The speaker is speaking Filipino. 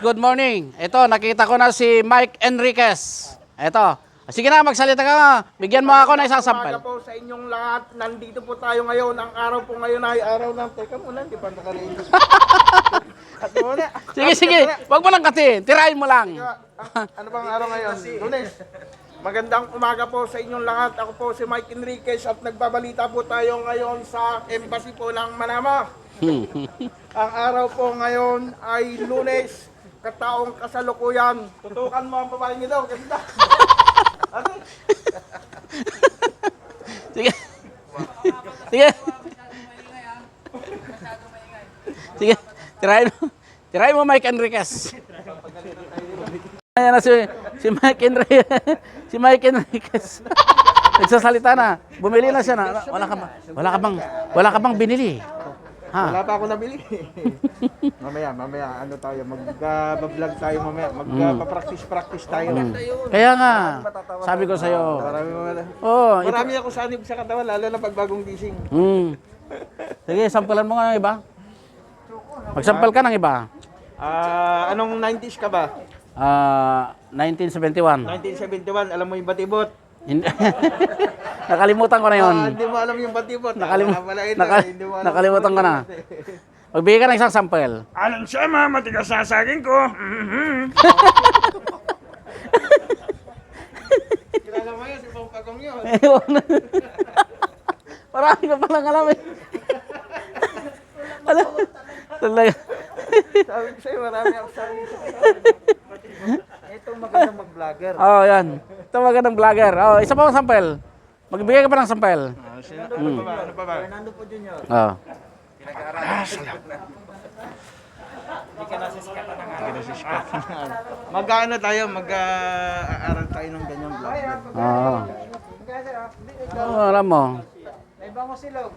Good morning. Ito, nakita ko na si Mike Enriquez. Ito. Sige na, magsalita ka. Bigyan mo ako ng isang sample. Umaga po sa inyong lahat. Nandito po tayo ngayon. Ang araw po ngayon ay araw ng... Teka muna, hindi pa nakalimutan. At muna. Sige. Huwag mo lang katin. Tirahin mo lang. Ano bang araw ngayon? Lunes. Magandang umaga po sa inyong lahat. Ako po si Mike Enriquez at nagbabalita po tayo ngayon sa embassy po ng Manama. Ang araw po ngayon ay Lunes. Kataong kasalukuyan. Tutukan mo ang babae niyo daw. Ganda. Ano? Sige. Sige. Sige. Tirahin mo Mike Enriquez. Ayan na si Mike Enriquez. Si Mike Enriquez. Nagsasalita na. Bumili na siya na. Wala ka bang binili? Ha? Wala pa ako nabili. mamaya, ano tayo, mag-vlog tayo mamaya. Mag-practice tayo. Kaya nga, sabi ko sa'yo. Marami ako sanib sa katawan, lalo na pag bagong gising. Sige, sampulan mo nga ng iba. Magsampal ka ng iba. Anong 90s ka ba? 1971. 1971, alam mo yung batibot? Nakalimutan ko na yun. Hindi mo alam yung batibot. Nakalimutan ko na. Magbigay ka ng isang sample. Alam siya, matigas sa saging ko. Kilala mo yun, si Bong Pagong yun. Marami ka palang alam eh. Alam. Talaga. Sabi ko sa'yo, marami ako sabi ko. Ito magandang mag-vlogger. Yan. Ito magandang vlogger. Isa pa ang sample. Magbigay ka pa ng sample. Ano pa ba? Fernando po Junior. Hindi ka nasisikatan na nga. Mag-ano tayo, mag-aaral tayo ng ganyang vlog. Alam mo. May bango silog.